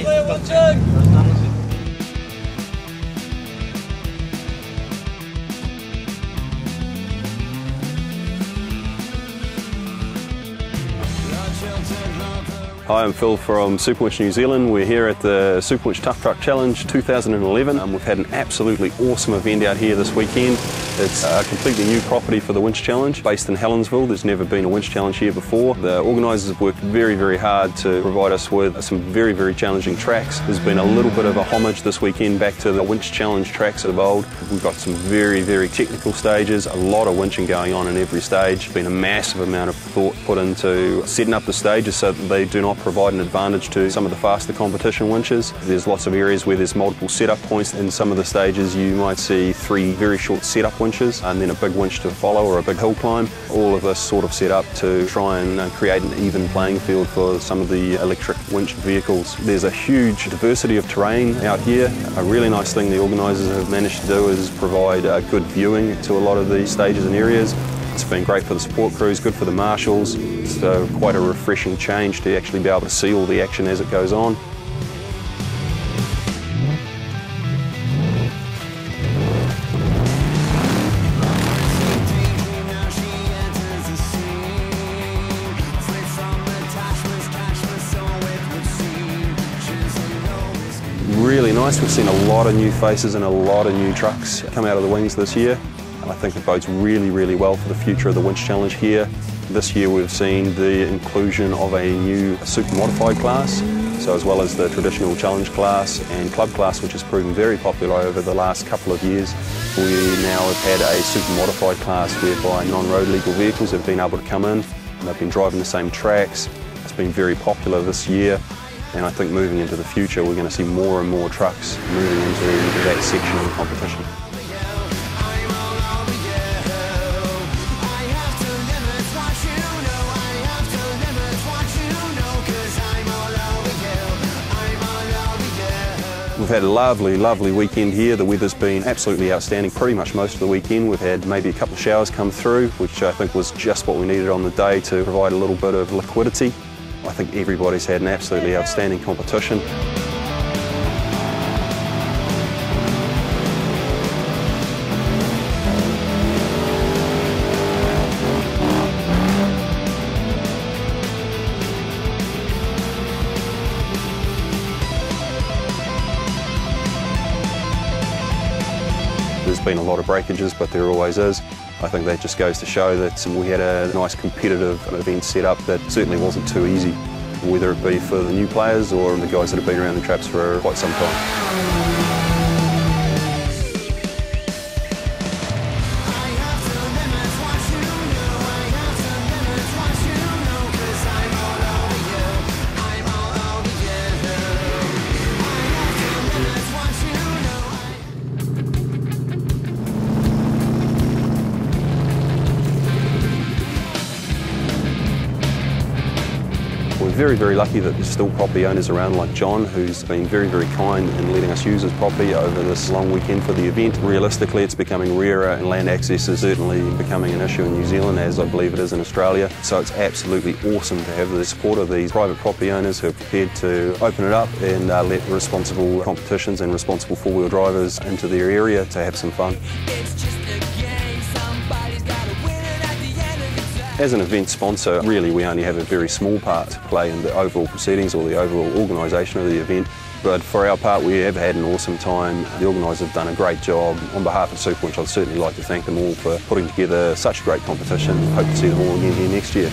Hi, I'm Phil from Superwinch New Zealand. We're here at the Superwinch Tuff Truck Challenge 2011. We've had an absolutely awesome event out here this weekend. It's a completely new property for the Winch Challenge, based in Helensville. There's never been a Winch Challenge here before. The organisers have worked very, very hard to provide us with some very, very challenging tracks. There's been a little bit of a homage this weekend back to the Winch Challenge tracks of old. We've got some very, very technical stages, a lot of winching going on in every stage. There's been a massive amount of thought put into setting up the stages so that they do not provide an advantage to some of the faster competition winches. There's lots of areas where there's multiple setup points. In some of the stages you might see 3 very short setup winches and then a big winch to follow or a big hill climb. All of this sort of set up to try and create an even playing field for some of the electric winch vehicles. There's a huge diversity of terrain out here. A really nice thing the organisers have managed to do is provide good viewing to a lot of these stages and areas. It's been great for the support crews, good for the marshals. It's quite a refreshing change to actually be able to see all the action as it goes on. Really nice. We've seen a lot of new faces and a lot of new trucks come out of the wings this year. I think it bodes really, really well for the future of the Winch Challenge here. This year we've seen the inclusion of a new super modified class, so as well as the traditional challenge class and club class, which has proven very popular over the last couple of years. We now have had a super modified class whereby non-road legal vehicles have been able to come in. They've been driving the same tracks. It's been very popular this year, and I think moving into the future we're going to see more and more trucks moving into that section of the competition. We've had a lovely, lovely weekend here. The weather's been absolutely outstanding pretty much most of the weekend. We've had maybe a couple of showers come through, which I think was just what we needed on the day to provide a little bit of liquidity. I think everybody's had an absolutely outstanding competition. There's been a lot of breakages, but there always is. I think that just goes to show that we had a nice competitive event set up that certainly wasn't too easy, whether it be for the new players or the guys that have been around the traps for quite some time. We're very, very lucky that there's still property owners around like John, who's been very, very kind in letting us use his property over this long weekend for the event. Realistically, it's becoming rarer and land access is certainly becoming an issue in New Zealand, as I believe it is in Australia. So it's absolutely awesome to have the support of these private property owners who are prepared to open it up and let responsible competitions and responsible four-wheel drivers into their area to have some fun. As an event sponsor, really we only have a very small part to play in the overall proceedings or the overall organisation of the event. But for our part, we have had an awesome time. The organisers have done a great job. On behalf of Superwinch, I'd certainly like to thank them all for putting together such a great competition. Hope to see them all again here next year.